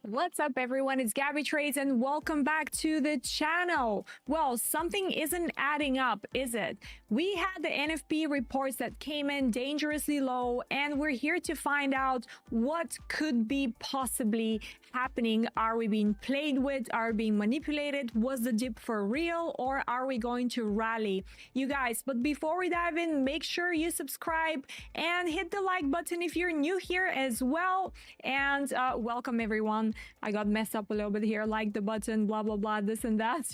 What's up, everyone? It's Gabby Trades, and welcome back to the channel. Well, something isn't adding up, is it? We had the NFP reports that came in dangerously low, and we're here to find out what could be possibly happening. Are we being played with? Are we being manipulated? Was the dip for real, or are we going to rally? You guys, but before we dive in, make sure you subscribe and hit the like button if you're new here as well. And welcome, everyone. I got messed up a little bit here, like the button, blah, blah, blah, this and that.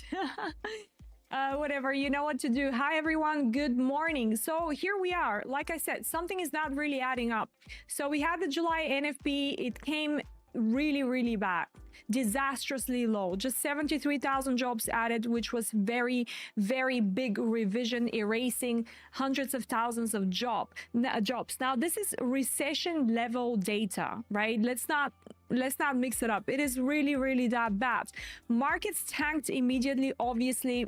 Whatever, you know what to do. Hi, everyone. Good morning. So here we are. Like I said, something is not really adding up. So we had the July NFP. It came really bad, disastrously low, just 73,000 jobs added, which was very big revision, erasing hundreds of thousands of jobs. Now this is recession level data, right? Let's not mix it up. It is really that bad. Markets tanked immediately, obviously,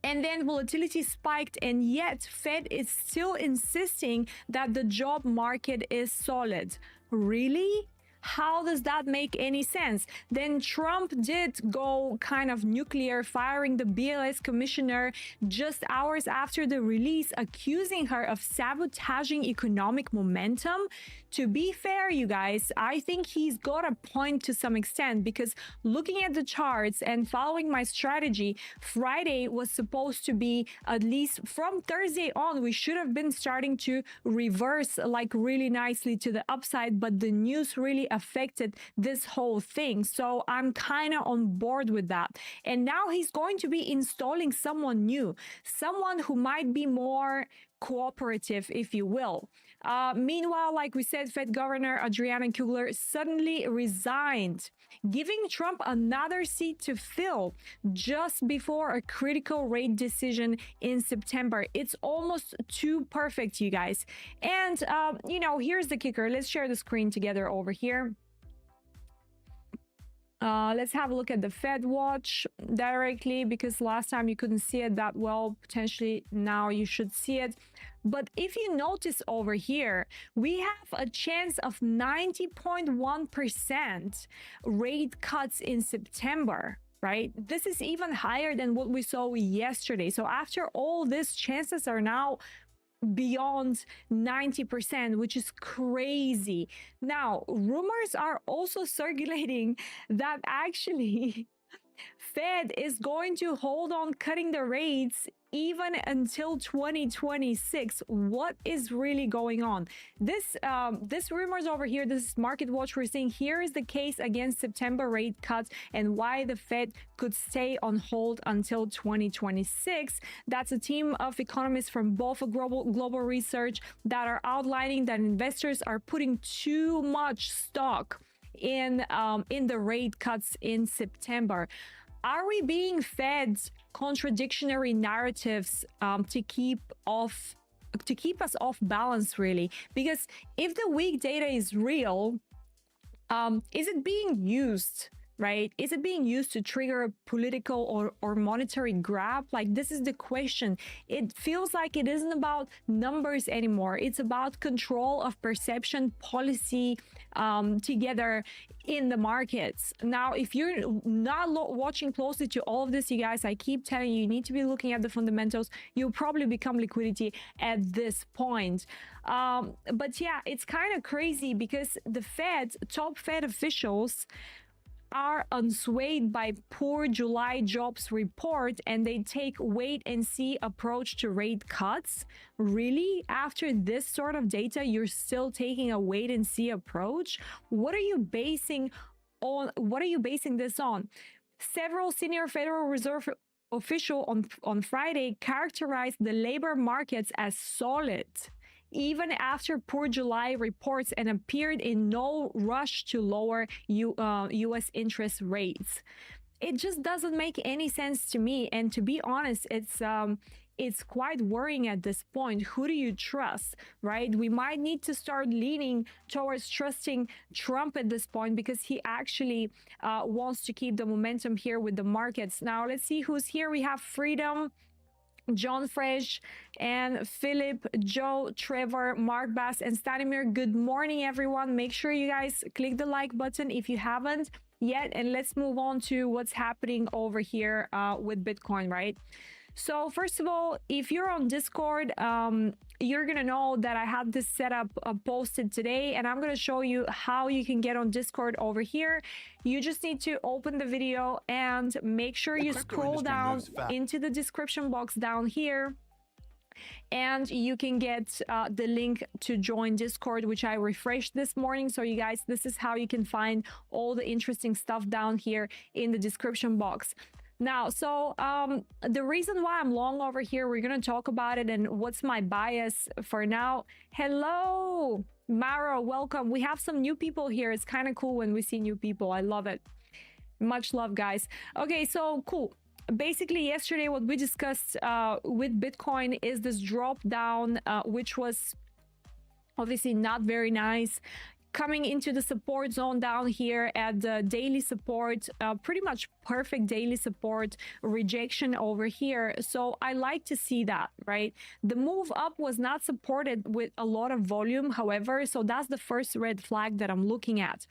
and then volatility spiked, and yet Fed is still insisting that the job market is solid. Really? How does that make any sense? Then Trump did go kind of nuclear, firing the BLS commissioner just hours after the release, accusing her of sabotaging economic momentum. To be fair, you guys, I think he's got a point to some extent, because looking at the charts and following my strategy, Friday was supposed to be, at least from Thursday on, we should have been starting to reverse like really nicely to the upside, but the news really affected this whole thing. So I'm kind of on board with that. And now he's going to be installing someone new, someone who might be more cooperative, if you will. Meanwhile, like we said, Fed Governor Adriana Kugler suddenly resigned, giving Trump another seat to fill just before a critical rate decision in September. It's almost too perfect, you guys. And, here's the kicker. Let's share the screen together over here. Let's have a look at the Fed watch directly, because last time you couldn't see it that well. Potentially now you should see it. But if you notice over here, we have a chance of 90.1% rate cuts in September, right? This is even higher than what we saw yesterday. So after all this, chances are now beyond 90%, which is crazy. Now, rumors are also circulating that actually Fed is going to hold on cutting the rates even until 2026. What is really going on? This rumors over here, this is Market Watch, we're seeing here is the case against September rate cuts and why the Fed could stay on hold until 2026. That's a team of economists from both global research that are outlining that investors are putting too much stock in the rate cuts in September. Are we being fed contradictory narratives to keep us off balance, really? Because if the weak data is real, is it being used, right? Is it being used to trigger a political or monetary grab? Like, this is the question. It feels like it isn't about numbers anymore. It's about control of perception, policy together in the markets. Now, if you're not watching closely to all of this, you guys, I keep telling you, you need to be looking at the fundamentals. You'll probably become liquidity at this point. But yeah, it's kind of crazy because the top Fed officials are unswayed by poor July jobs report, and they take wait and see approach to rate cuts. Really? After this sort of data, you're still taking a wait and see approach? What are you basing this on? Several senior Federal Reserve officials on Friday characterized the labor markets as solid, even after poor July reports, and appeared in no rush to lower U.S. interest rates. It just doesn't make any sense to me. And to be honest, it's quite worrying at this point. Who do you trust, right? We might need to start leaning towards trusting Trump at this point, because he actually wants to keep the momentum here with the markets. Now, let's see who's here. We have Freedom, John Fresh, and Philip, Joe, Trevor, Mark Bass, and Stanimir. Good morning, everyone. Make sure you guys click the like button if you haven't. yet. And let's move on to what's happening over here with Bitcoin, right? So first of all, if you're on Discord, you're gonna know that I have this setup posted today, and I'm gonna show you how you can get on Discord over here. You just need to open the video and make sure you scroll down into the description box down here, and you can get the link to join Discord, which I refreshed this morning. So you guys, this is how you can find all the interesting stuff down here in the description box. Now, so the reason why I'm long over here, we're going to talk about it and what's my bias for now. Hello, Mara, welcome. We have some new people here. It's kind of cool when we see new people. I love it. Much love, guys. Okay, so cool. Basically, yesterday, what we discussed with Bitcoin is this drop down, which was obviously not very nice. Coming into the support zone down here at the daily support, pretty much perfect daily support, rejection over here. So I like to see that, right? The move up was not supported with a lot of volume, however, so that's the first red flag that I'm looking at.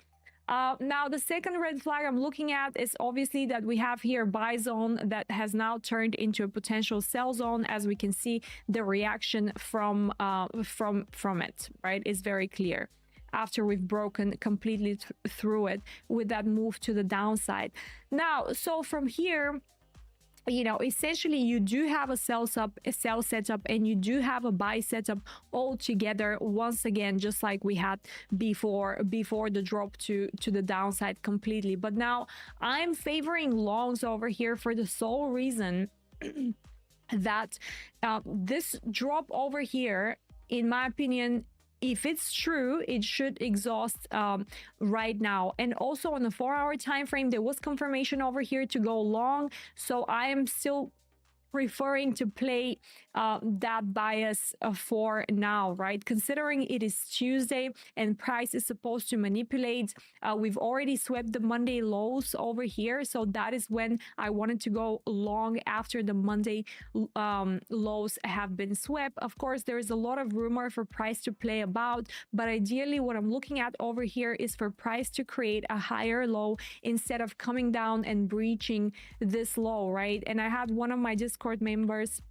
Now, the second red flag I'm looking at is obviously that we have here buy zone that has now turned into a potential sell zone. As we can see, the reaction from it, right, is very clear after we've broken completely through it with that move to the downside. Now, so from here, you know, essentially you do have a sell setup and you do have a buy setup all together once again, just like we had before the drop to the downside completely. But now I'm favoring longs over here for the sole reason that this drop over here, in my opinion, if it's true, it should exhaust right now. And also on the 4-hour time frame, there was confirmation over here to go long, so I am still preferring to play that bias for now, right? Considering it is Tuesday and price is supposed to manipulate, we've already swept the Monday lows over here, so that is when I wanted to go long after the Monday lows have been swept. Of course, there is a lot of rumor for price to play about, but ideally what I'm looking at over here is for price to create a higher low instead of coming down and breaching this low, right? And I had one of my Discord members,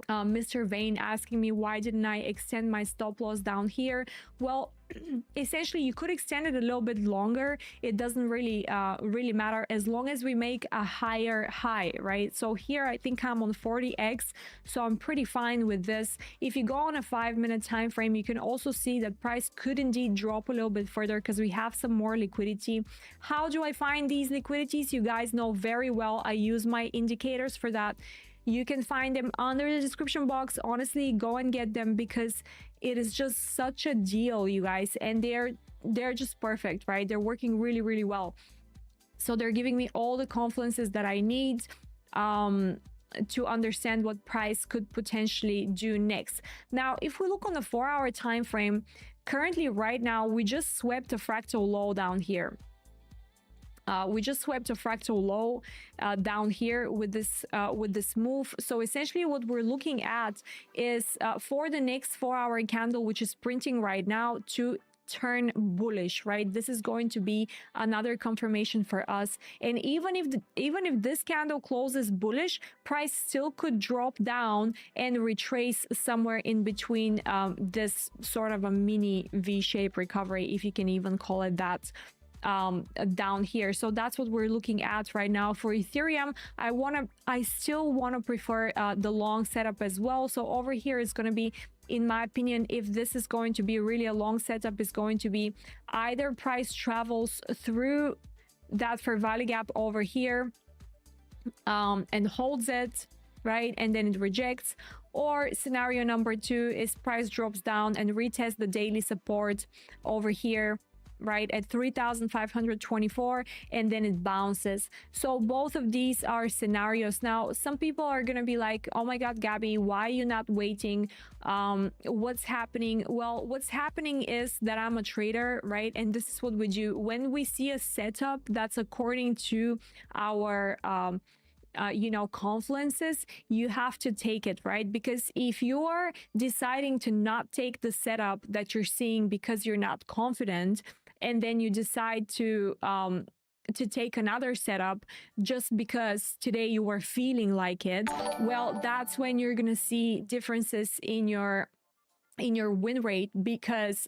Mr. Vane, asking me why didn't I extend my stop loss down here. Well, essentially you could extend it a little bit longer. It doesn't really matter as long as we make a higher high, right? So here I think I'm on 40x, so I'm pretty fine with this. If you go on a 5-minute time frame, you can also see that price could indeed drop a little bit further because we have some more liquidity. How do I find these liquidities? You guys know very well I use my indicators for that. You can find them under the description box. Honestly, go and get them because it is just such a deal, you guys, and they're just perfect, right? They're working really, really well. So they're giving me all the confluences that I need to understand what price could potentially do next. Now, if we look on the 4-hour time frame, currently right now we just swept a fractal low down here. We just swept a fractal low down here with this move. So essentially what we're looking at is for the next 4-hour candle, which is printing right now, to turn bullish, right? This is going to be another confirmation for us. And even if this candle closes bullish, price still could drop down and retrace somewhere in between this sort of a mini V-shaped recovery, if you can even call it that, down here. So that's what we're looking at right now. For Ethereum, I still want to prefer the long setup as well. So over here is going to be, in my opinion, if this is going to be really a long setup, is going to be either price travels through that fair value gap over here and holds it, right, and then it rejects, or scenario number 2 is price drops down and retests the daily support over here, right, at 3,524, and then it bounces. So both of these are scenarios. Now, some people are gonna be like, oh my god, Gabby, why are you not waiting? What's happening? Well, what's happening is that I'm a trader, right? And this is what we do when we see a setup that's according to our you know, confluences. You have to take it, right? Because if you're deciding to not take the setup that you're seeing because you're not confident, and then you decide to to take another setup just because today you were feeling like it, well, that's when you're gonna see differences in your win rate, because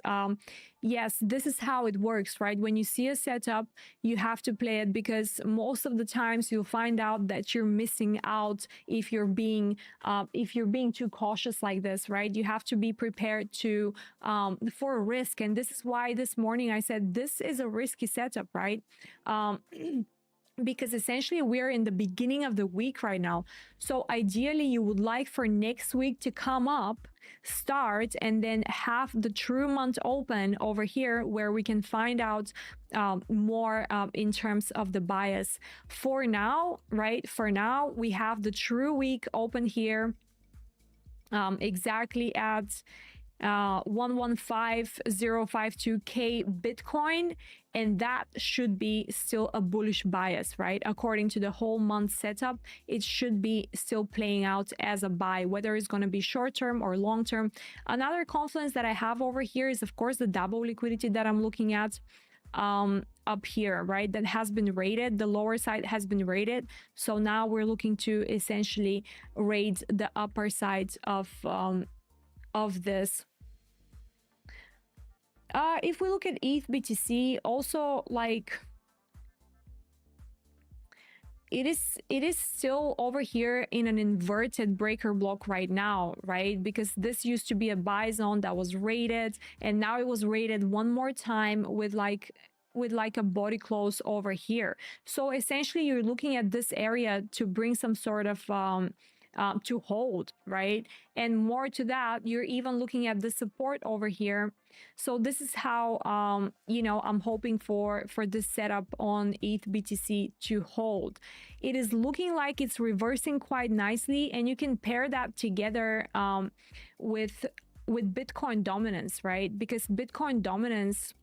yes, this is how it works, right? When you see a setup, you have to play it, because most of the times you'll find out that you're missing out if you're being too cautious like this, right? You have to be prepared to for a risk. And this is why this morning I said this is a risky setup, right? Because essentially we're in the beginning of the week right now. So ideally you would like for next week to come up, start, and then have the true month open over here where we can find out more in terms of the bias. For now, right? For now, we have the true week open here exactly at 115052K Bitcoin, and that should be still a bullish bias, right? According to the whole month setup, it should be still playing out as a buy, whether it's going to be short term or long term. Another confluence that I have over here is, of course, the double liquidity that I'm looking at up here, right? That has been rated. The lower side has been rated. So now we're looking to essentially raid the upper side of this. If we look at ETH BTC, also, like, it is still over here in an inverted breaker block right now, right? Because this used to be a buy zone that was rated, and now it was rated one more time with like a body close over here. So essentially you're looking at this area to bring some sort of to hold, right? And more to that, you're even looking at the support over here. So this is how you know, I'm hoping for this setup on ETH BTC to hold. It is looking like it's reversing quite nicely, and you can pair that together with Bitcoin dominance, right? Because Bitcoin dominance,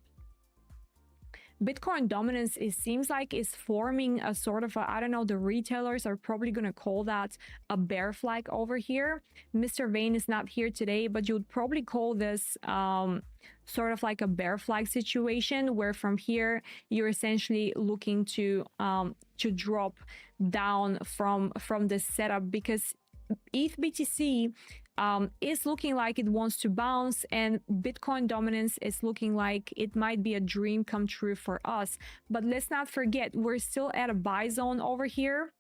it seems like is forming a sort of I don't know, the retailers are probably going to call that a bear flag over here. Mr. Vane is not here today, but you'd probably call this sort of like a bear flag situation, where from here you're essentially looking to drop down from this setup, because ETH BTC is looking like it wants to bounce, and Bitcoin dominance is looking like it might be a dream come true for us. But let's not forget, we're still at a buy zone over here,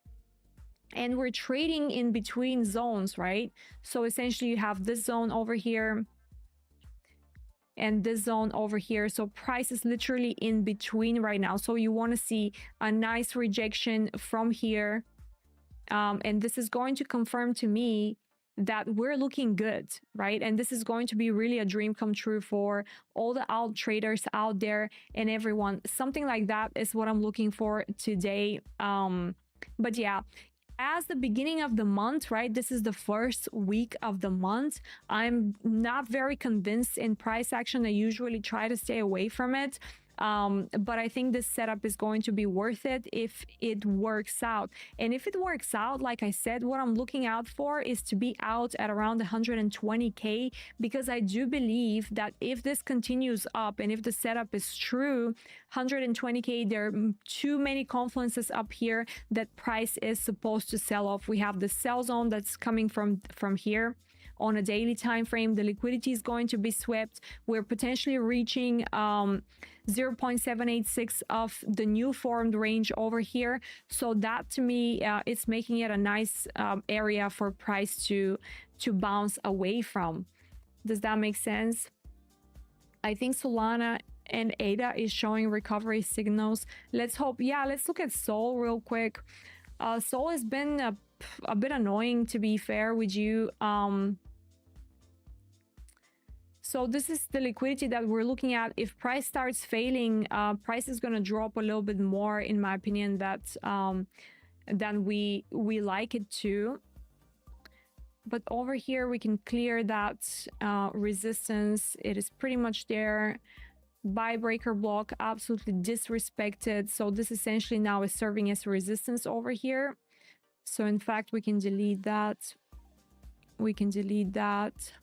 and we're trading in between zones, right? So essentially you have this zone over here and this zone over here. So price is literally in between right now. So you want to see a nice rejection from here. And this is going to confirm to me that we're looking good, right? And this is going to be really a dream come true for all the alt traders out there and everyone. Something like that is what I'm looking for today. But yeah, as the beginning of the month, right? This is the first week of the month. I'm not very convinced in price action. I usually try to stay away from it. But I think this setup is going to be worth it if it works out. And if it works out, like I said, what I'm looking out for is to be out at around 120K, because I do believe that if this continues up and if the setup is true, 120K, there are too many confluences up here that price is supposed to sell off. We have the sell zone that's coming from here. On a daily time frame, the liquidity is going to be swept. We're potentially reaching 0.786 of the new formed range over here. So that to me, it's making it a nice area for price to bounce away from. Does that make sense? I think Solana and ADA is showing recovery signals. Let's hope. Yeah, let's look at Sol real quick. Sol has been a bit annoying, to be fair with you. So this is the liquidity that we're looking at. If price starts failing, price is going to drop a little bit more, in my opinion, than we like it to. But over here, we can clear that resistance. It is pretty much there. Buy breaker block, absolutely disrespected. So this essentially now is serving as resistance over here. So in fact, we can delete that. We can delete that.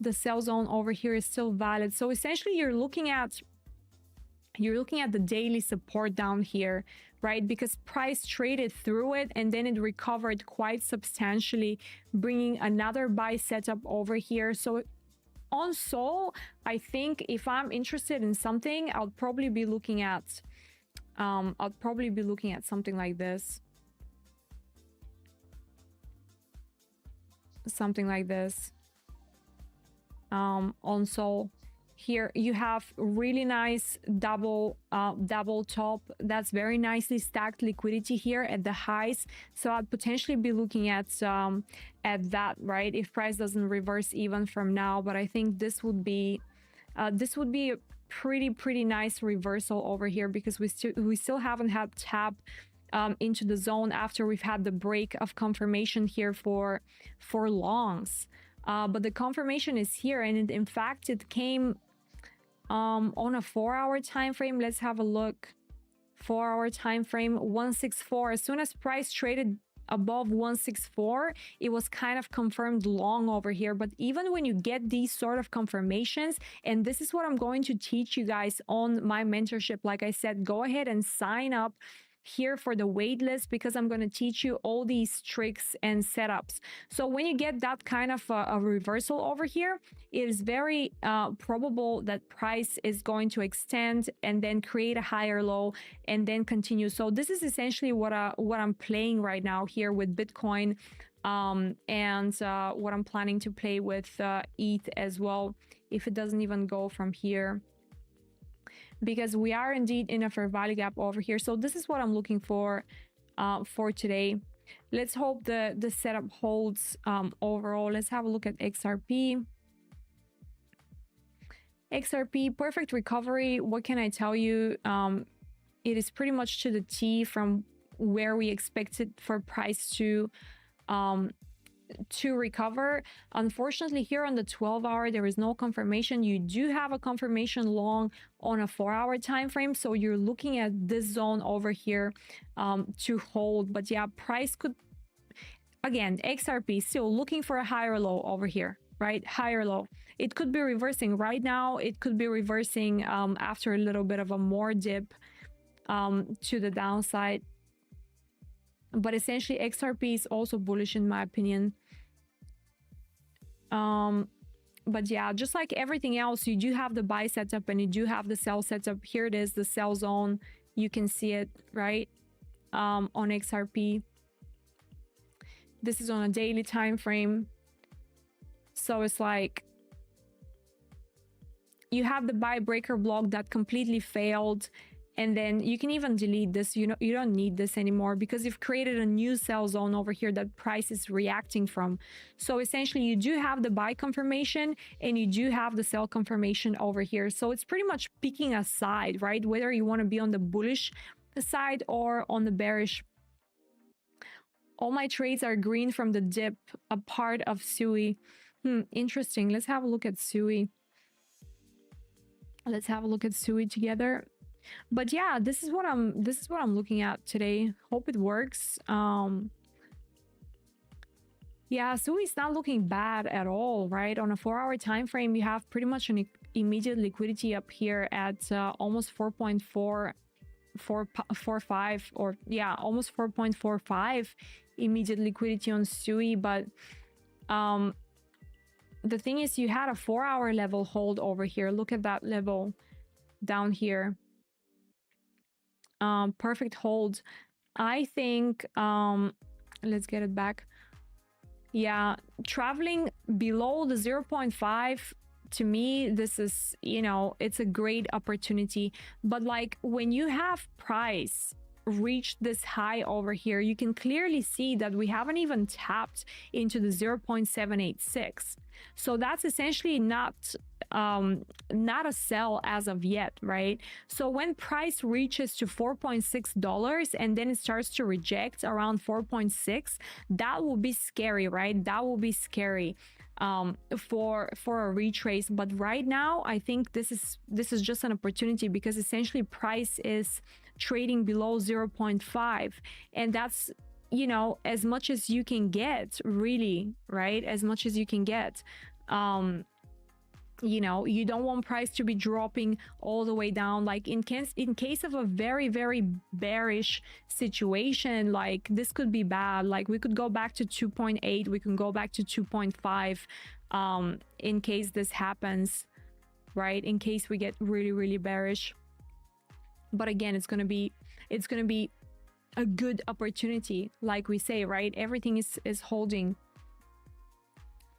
The sell zone over here is still valid. So essentially you're looking at you're looking at the daily support down here, right? Because price traded through it and then it recovered quite substantially, bringing another buy setup over here. So on Sol, I think if I'm interested in something, I'll probably be looking at something like this. Something like this. On Sol. Here you have really nice double top. That's very nicely stacked liquidity here at the highs. So I'd potentially be looking at that, right? If price doesn't reverse even from now, but I think this would be a pretty nice reversal over here, because we still haven't had tap into the zone after we've had the break of confirmation here for longs. But the confirmation is here, and in fact it came on a 4-hour time frame. Let's have a look. 4-hour time frame, 164. As soon as price traded above 164, it was kind of confirmed long over here. But even when you get these sort of confirmations, and this is what I'm going to teach you guys on my mentorship, like I said, go ahead and sign up here for the wait list, because I'm going to teach you all these tricks and setups. So when you get that kind of a reversal over here, it is very probable that price is going to extend and then create a higher low and then continue. So this is essentially what I'm playing right now here with Bitcoin, and what I'm planning to play with ETH as well, if it doesn't even go from here, because we are indeed in a fair value gap over here. So this is what I'm looking for today. Let's hope the setup holds overall. Let's have a look at XRP. XRP, perfect recovery. What can I tell you? It is pretty much to the T from where we expected for price to recover. Unfortunately, here on the 12-hour, there is no confirmation. You do have a confirmation long on a 4-hour time frame, so you're looking at this zone over here to hold. But yeah, price could, again, XRP still looking for a higher low over here, right? Higher low. It could be reversing right now. It could be reversing after a little bit of a more dip to the downside. But essentially XRP is also bullish in my opinion. But yeah, just like everything else, you do have the buy setup and you do have the sell setup. Here it is, the sell zone. You can see it, right? On XRP. This is on a daily time frame. So it's like you have the buy breaker block that completely failed. And then you can even delete this. You don't need this anymore, because you've created a new sell zone over here that price is reacting from. So essentially you do have the buy confirmation and you do have the sell confirmation over here. So it's pretty much picking a side, right? Whether you want to be on the bullish side or on the bearish. All my trades are green from the dip, a part of SUI. Interesting. Let's have a look at SUI. Let's have a look at SUI together. But yeah, this is what I'm looking at today. Hope it works. Yeah, SUI is not looking bad at all, right? On a 4-hour time frame, you have pretty much an immediate liquidity up here at almost 4.45, or yeah, almost 4.45 immediate liquidity on SUI. But the thing is, you had a 4-hour level hold over here. Look at that level down here. Perfect hold. I think let's get it back. Yeah, traveling below the 0.5, to me, this is, it's a great opportunity. But like when you have price reach this high over here, you can clearly see that we haven't even tapped into the 0.786. So that's essentially not a sell as of yet, right? So when price reaches to $4.6 and then it starts to reject around 4.6, that will be scary, right? That will be scary for a retrace. But right now, I think this is just an opportunity, because essentially price is trading below 0.5, and that's, as much as you can get, really, right? As much as you can get. You know, you don't want price to be dropping all the way down. Like in case of a very, very bearish situation, like this could be bad. Like we could go back to 2.8, we can go back to 2.5 in case this happens, right? In case we get really, really bearish. But again, it's gonna be a good opportunity, like we say, right? Everything is holding.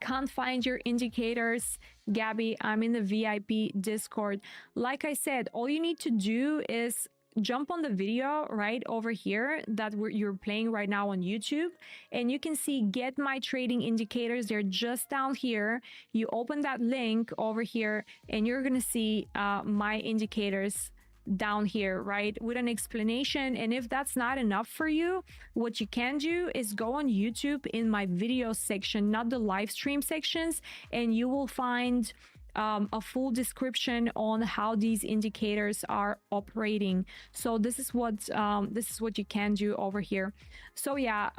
Can't find your indicators, Gabby. I'm in the VIP Discord. Like I said, all you need to do is jump on the video right over here that you're playing right now on YouTube, and you can see get my trading indicators. They're just down here. You open that link over here and you're gonna see my indicators down here, right, with an explanation. And if that's not enough for you, what you can do is go on YouTube in my video section, not the live stream sections, and you will find a full description on how these indicators are operating. So this is what you can do over here. So yeah,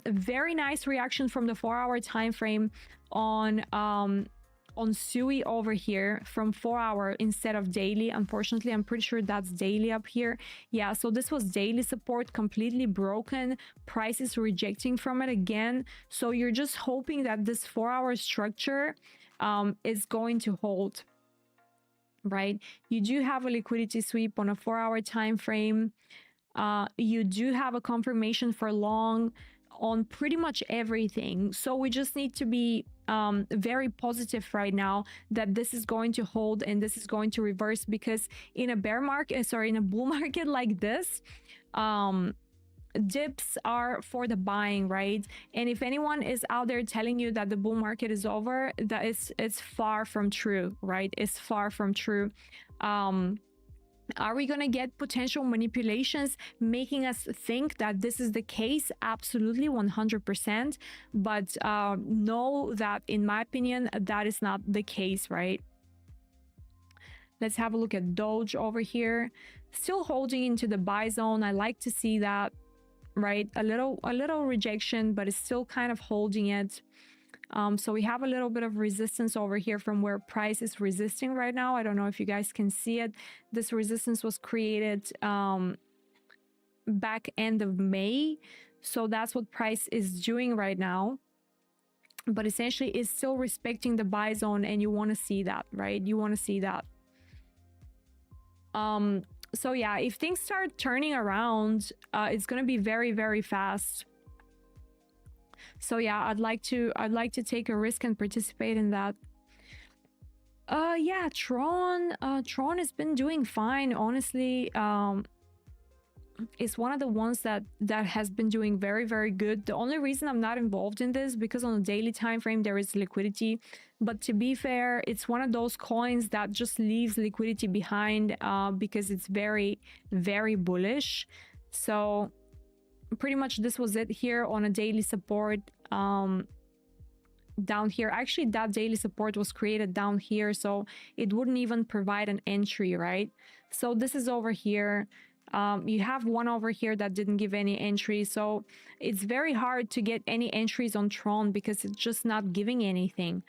very nice reaction from the 4-hour time frame on Sui over here from 4-hour instead of daily. Unfortunately, I'm pretty sure that's daily up here. Yeah, so this was daily support, completely broken. Price is rejecting from it again. So you're just hoping that this 4-hour structure is going to hold, right? You do have a liquidity sweep on a 4-hour time frame. You do have a confirmation for long on pretty much everything. So we just need to be very positive right now that this is going to hold and this is going to reverse, because in a in a bull market like this, dips are for the buying, right? And if anyone is out there telling you that the bull market is over, that it's far from true, right? It's far from true. Are we going to get potential manipulations making us think that this is the case? Absolutely, 100%. But know that, in my opinion, that is not the case, right? Let's have a look at Doge over here. Still holding into the buy zone. I like to see that, right? A little rejection, but it's still kind of holding it. So we have a little bit of resistance over here from where price is resisting right now. I don't know if you guys can see it. This resistance was created back end of May. So that's what price is doing right now. But essentially it's still respecting the buy zone, and you want to see that, right? You want to see that. So yeah, if things start turning around, it's going to be very, very fast. So yeah, I'd like to take a risk and participate in that. Yeah, Tron has been doing fine, honestly. It's one of the ones that has been doing very, very good. The only reason I'm not involved in this because on a daily time frame there is liquidity, but to be fair, it's one of those coins that just leaves liquidity behind because it's very, very bullish. So pretty much this was it here on a daily support down here. Actually, that daily support was created down here, so it wouldn't even provide an entry, right? So this is over here. You have one over here that didn't give any entry, so it's very hard to get any entries on Tron because it's just not giving anything.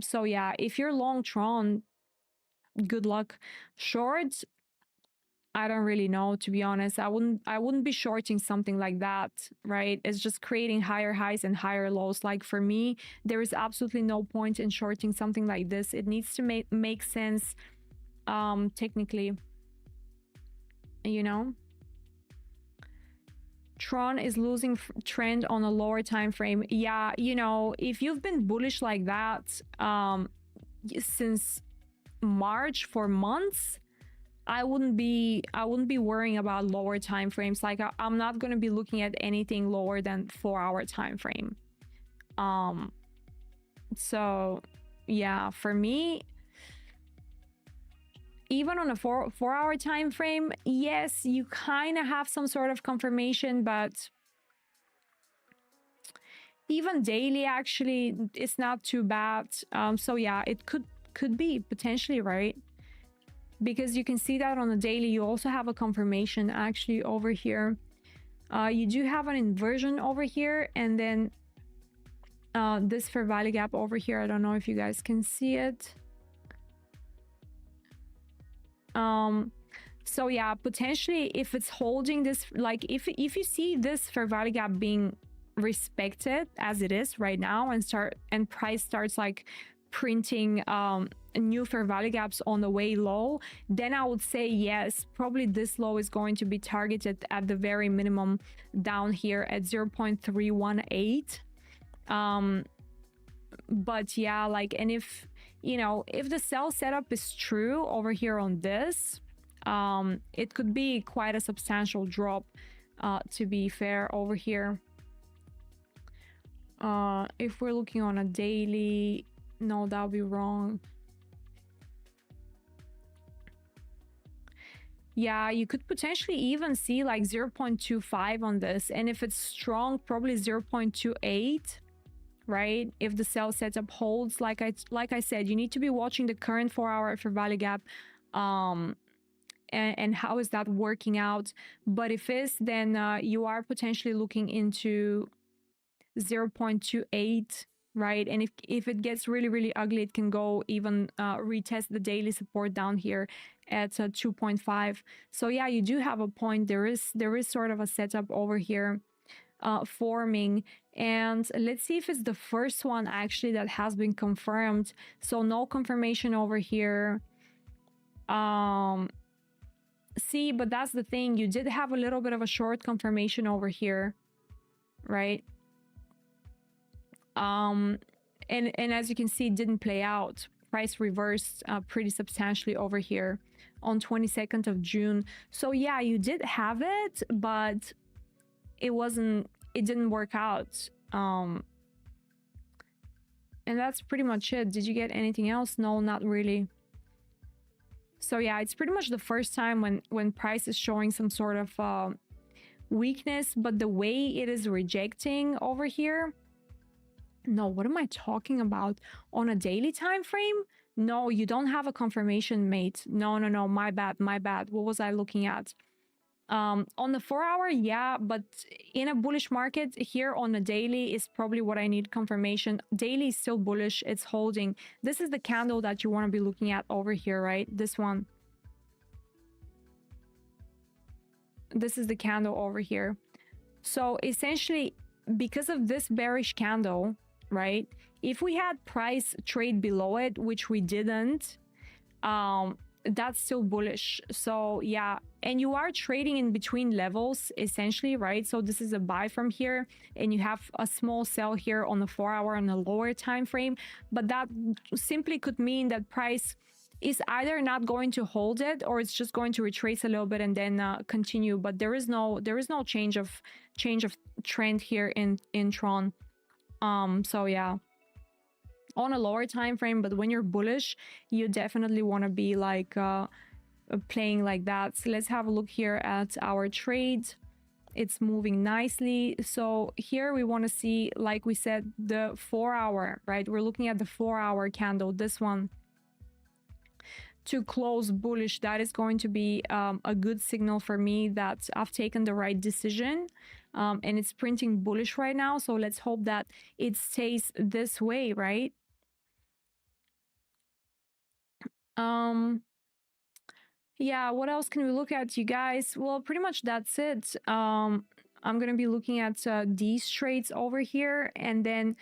So yeah, if you're long Tron, good luck. Short, I don't really know, to be honest. I wouldn't be shorting something like that, right? It's just creating higher highs and higher lows. Like for me, there is absolutely no point in shorting something like this. It needs to make sense technically, you know. Tron is losing trend on a lower time frame. Yeah, you know, if you've been bullish like that since March for months, I wouldn't be worrying about lower time frames. Like I'm not going to be looking at anything lower than 4-hour time frame. So yeah, for me, even on a 4-hour time frame, yes, you kind of have some sort of confirmation, but even daily, actually, it's not too bad. So yeah, it could be potentially, right? Because you can see that on the daily. You also have a confirmation actually over here. You do have an inversion over here, and then this fair value gap over here. I don't know if you guys can see it. So yeah, potentially if it's holding this, like if you see this fair value gap being respected as it is right now, and price starts like printing new fair value gaps on the way low, then I would say yes, probably this low is going to be targeted at the very minimum down here at 0.318. But yeah, like, and if you know, if the sell setup is true over here on this, it could be quite a substantial drop, to be fair, over here. If we're looking on a daily, no, that would be wrong. Yeah, you could potentially even see like 0.25 on this, and if it's strong, probably 0.28, right? If the sell setup holds, like I said, you need to be watching the current 4-hour fair value gap, and how is that working out. But if it's, then you are potentially looking into 0.28, right? And if it gets really ugly, it can go even retest the daily support down here at 2.5. So yeah, you do have a point. There is sort of a setup over here forming, and let's see if it's the first one actually that has been confirmed. So no confirmation over here. See, but that's the thing, you did have a little bit of a short confirmation over here, right? And as you can see, it didn't play out. Price reversed pretty substantially over here on 22nd of June. So yeah, you did have it, but it didn't work out. And that's pretty much it. Did you get anything else? No, not really. So yeah, it's pretty much the first time when price is showing some sort of weakness, but the way it is rejecting over here, no, what am I talking about? On a daily time frame? No, you don't have a confirmation, mate. No, my bad. What was I looking at? On the 4-hour, yeah, but in a bullish market here on the daily is probably what I need confirmation. Daily is still bullish, it's holding. This is the candle that you want to be looking at over here, right? This one. This is the candle over here. So essentially, because of this bearish candle, right, if we had price trade below it, which we didn't, that's still bullish. So yeah, and you are trading in between levels essentially, right? So this is a buy from here, and you have a small sell here on the 4-hour on a lower time frame, but that simply could mean that price is either not going to hold it, or it's just going to retrace a little bit and then continue. But there is no change of trend here in Tron. So yeah, on a lower time frame, but when you're bullish, you definitely want to be like playing like that. So let's have a look here at our trade. It's moving nicely. So here we want to see, like we said, the 4-hour, right? We're looking at the 4-hour candle, this one, to close bullish. That is going to be a good signal for me that I've taken the right decision. And it's printing bullish right now, so let's hope that it stays this way, right? Yeah, what else can we look at, you guys? Well, pretty much that's it. I'm gonna be looking at these trades over here, and then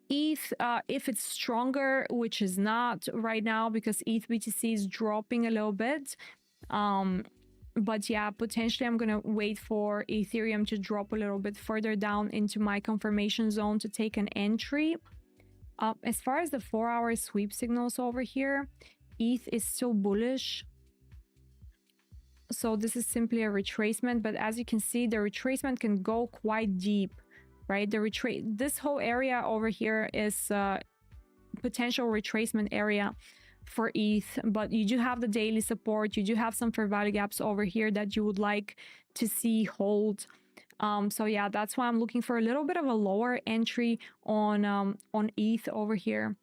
ETH, if it's stronger, which is not right now because ETH BTC is dropping a little bit. But yeah, potentially I'm gonna wait for Ethereum to drop a little bit further down into my confirmation zone to take an entry. As far as the 4-hour sweep signals over here, ETH is still bullish. So this is simply a retracement, but as you can see, the retracement can go quite deep, right? This whole area over here is potential retracement area for ETH, but you do have the daily support. You do have some fair value gaps over here that you would like to see hold. So yeah, that's why I'm looking for a little bit of a lower entry on ETH over here.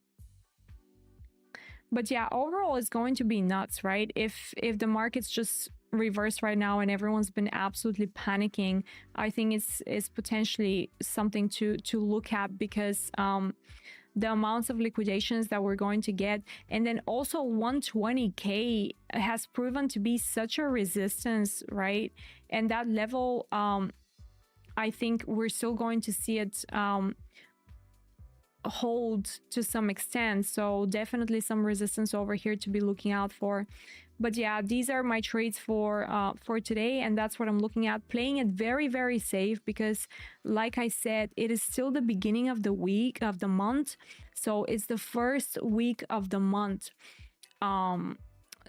But yeah, overall it's going to be nuts, right? If the market's just reversed right now and everyone's been absolutely panicking, I think it's potentially something to look at, because the amounts of liquidations that we're going to get. And then also 120K has proven to be such a resistance, right? And that level, I think we're still going to see it hold to some extent. So definitely some resistance over here to be looking out for. But yeah, these are my trades for today, and that's what I'm looking at. Playing it very, very safe because, like I said, it is still the beginning of the week of the month. So it's the first week of the month.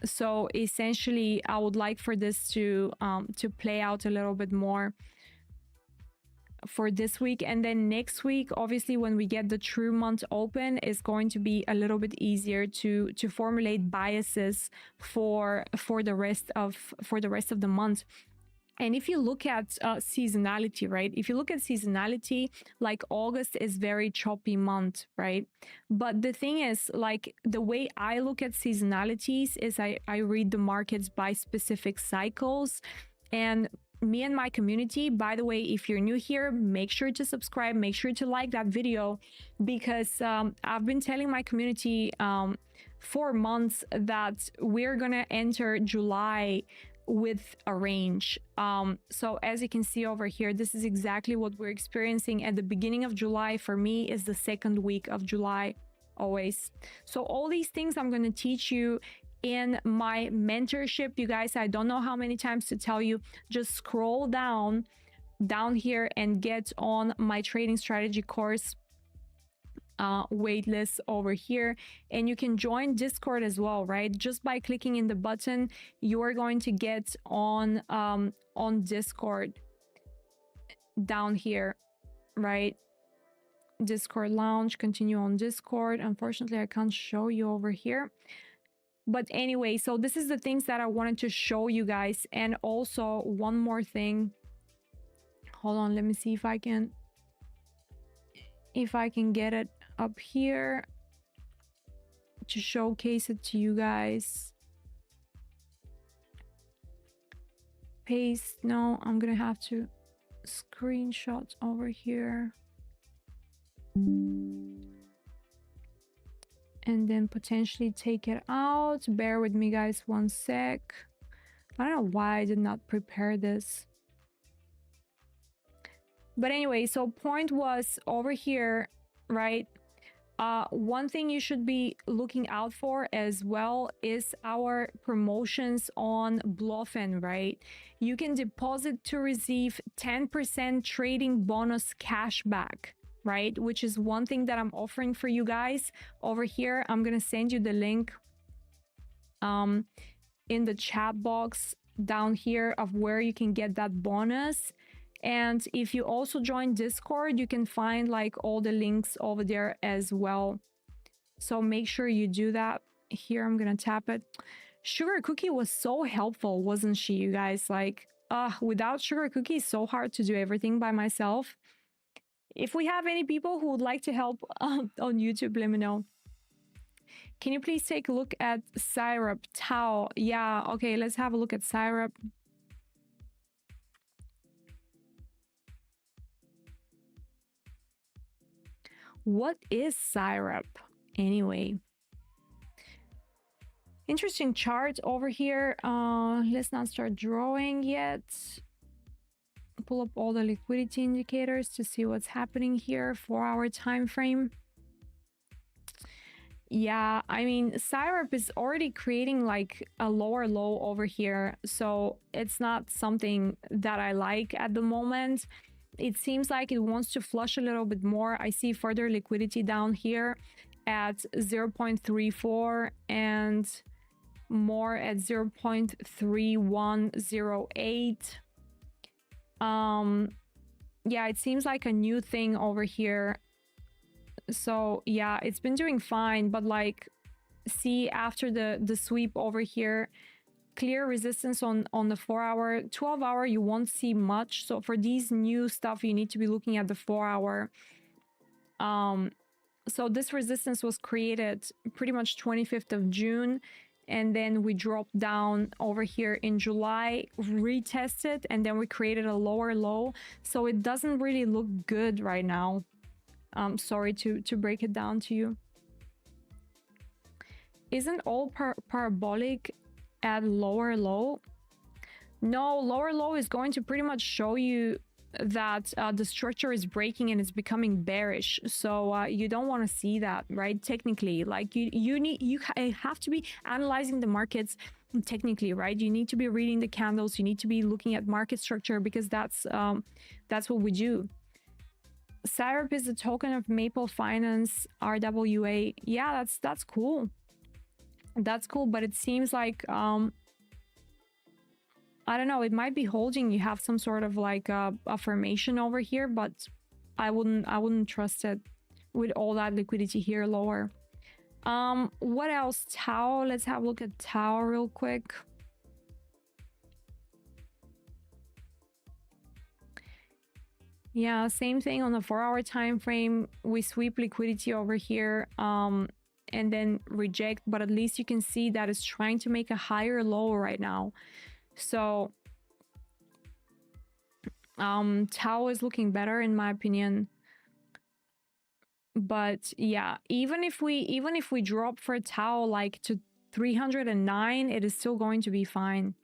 So essentially, I would like for this to play out a little bit more for this week, and then next week, obviously when we get the true month open, is going to be a little bit easier to formulate biases for the rest of the month. And if you look at seasonality, right? If you look at seasonality, like August is very choppy month, right? But the thing is, like the way I look at seasonalities is I read the markets by specific cycles. And me and my community, by the way, if you're new here, make sure to subscribe, make sure to like that video, because I've been telling my community for months that we're gonna enter July with a range. So as you can see over here, this is exactly what we're experiencing at the beginning of July. For me, is the second week of July always. So all these things I'm going to teach you in my mentorship. You guys, I don't know how many times to tell you, just scroll down here and get on my trading strategy course waitlist over here, and you can join Discord as well, right? Just by clicking in the button, you're going to get on Discord down here, right? Discord lounge, continue on Discord. Unfortunately, I can't show you over here. But anyway, so this is the things that I wanted to show you guys. And also one more thing. Hold on, let me see if I can get it up here to showcase it to you guys. Paste. No, I'm gonna have to screenshot over here. And then potentially take it out. Bear with me, guys, one sec. I don't know why I did not prepare this. But anyway, so point was over here, right? One thing you should be looking out for as well is our promotions on Bluffin, right? You can deposit to receive 10% trading bonus cashback, right? Which is one thing that I'm offering for you guys over here. I'm gonna send you the link in the chat box down here of where you can get that bonus. And if you also join Discord, you can find like all the links over there as well. So make sure you do that. Here, I'm gonna tap it. Sugar Cookie was so helpful, wasn't she, you guys? Like, without Sugar Cookie, it's so hard to do everything by myself. If we have any people who would like to help on YouTube, let me know. Can you please take a look at Syrup Tau? Yeah, okay, let's have a look at Syrup. What is Syrup anyway? Interesting chart over here. Let's not start drawing yet. Pull up all the liquidity indicators to see what's happening here. 4-hour time frame. Yeah, I mean, Syrup is already creating like a lower low over here, so it's not something that I like at the moment. It seems like it wants to flush a little bit more. I see further liquidity down here at 0.34 and more at 0.3108. Yeah, it seems like a new thing over here. So yeah, it's been doing fine, but like, see, after the sweep over here, clear resistance on the 4-hour. 12-hour you won't see much. So for these new stuff, you need to be looking at the 4-hour. So this resistance was created pretty much 25th of June, and then we dropped down over here in July, retested, and then we created a lower low. So it doesn't really look good right now. Sorry to break it down to you. Isn't all parabolic at lower low? No, lower low is going to pretty much show you that the structure is breaking and it's becoming bearish. So you don't want to see that, right? Technically, like you have to be analyzing the markets technically, right? You need to be reading the candles. You need to be looking at market structure, because that's what we do. Syrup is a token of Maple Finance RWA. Yeah, that's cool. That's cool, but it seems like I don't know, it might be holding. You have some sort of like a formation over here, but I wouldn't trust it with all that liquidity here lower. What else? Tau. Let's have a look at Tau real quick. Yeah, same thing on the 4-hour time frame. We sweep liquidity over here and then reject, but at least you can see that it's trying to make a higher low right now. So Tau is looking better in my opinion. But yeah, even if we drop for Tau like to 309, it is still going to be fine.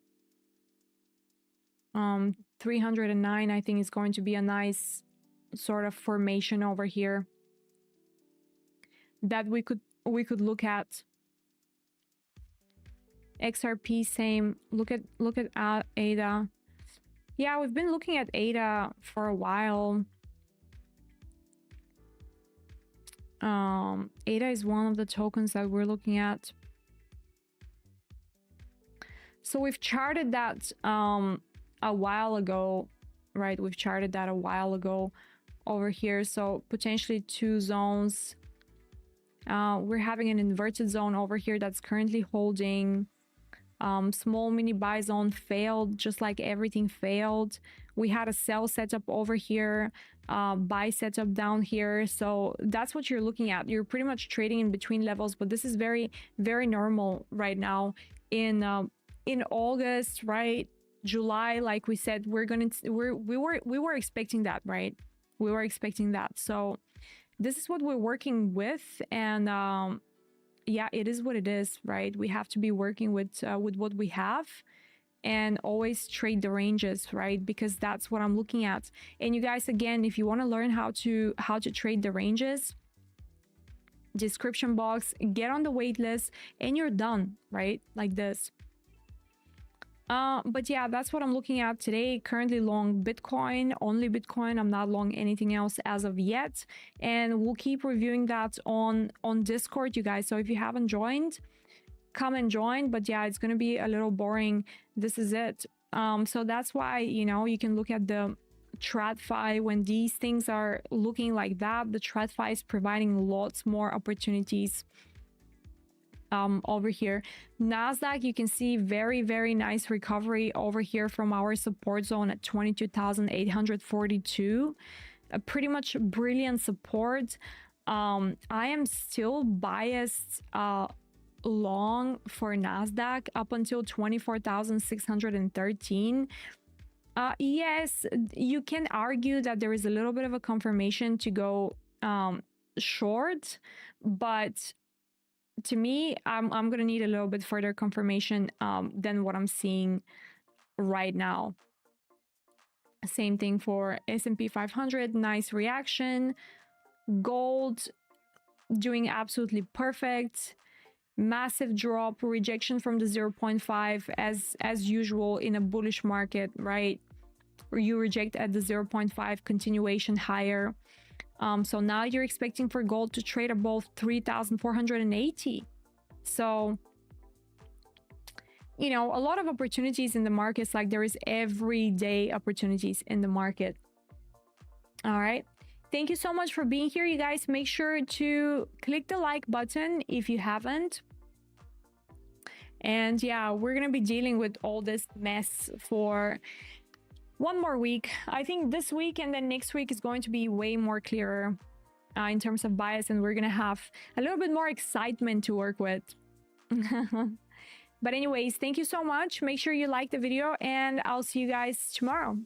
309 I think is going to be a nice sort of formation over here that we could look at. XRP, same. Look at ADA. Yeah, we've been looking at ADA for a while. ADA is one of the tokens that we're looking at. So we've charted that a while ago, right? We've charted that a while ago over here. So potentially 2 zones. We're having an inverted zone over here that's currently holding. Small mini buy zone failed, just like everything failed. We had a sell setup over here, buy setup down here. So that's what you're looking at. You're pretty much trading in between levels, but this is very, very normal right now in August, right? July, like we said, we were expecting that, right? We were expecting that. So this is what we're working with, and yeah, it is what it is, right? We have to be working with what we have, and always trade the ranges, right? Because that's what I'm looking at. And you guys, again, if you want to learn how to trade the ranges, description box, get on the wait list, and you're done, right? Like this. But yeah, that's what I'm looking at today. Currently long Bitcoin, only Bitcoin. I'm not long anything else as of yet. And we'll keep reviewing that on Discord, you guys. So if you haven't joined, come and join. But yeah, it's going to be a little boring. This is it. So that's why, you know, you can look at the TradFi when these things are looking like that. The TradFi is providing lots more opportunities. Over here, Nasdaq, you can see very, very nice recovery over here from our support zone at 22,842. Pretty much brilliant support. I am still biased long for Nasdaq up until 24,613. Yes, you can argue that there is a little bit of a confirmation to go short, but to me, I'm going to need a little bit further confirmation than what I'm seeing right now. Same thing for S&P 500, nice reaction. Gold doing absolutely perfect. Massive drop, rejection from the 0.5 as usual in a bullish market, right? Or you reject at the 0.5, continuation higher. So now you're expecting for gold to trade above 3,480. So, you know, a lot of opportunities in the markets, like there is everyday opportunities in the market. All right. Thank you so much for being here, you guys. Make sure to click the like button if you haven't. And yeah, we're going to be dealing with all this mess for one more week. I think this week and then next week is going to be way more clearer in terms of bias, and we're gonna have a little bit more excitement to work with. But anyways, thank you so much. Make sure you like the video, and I'll see you guys tomorrow.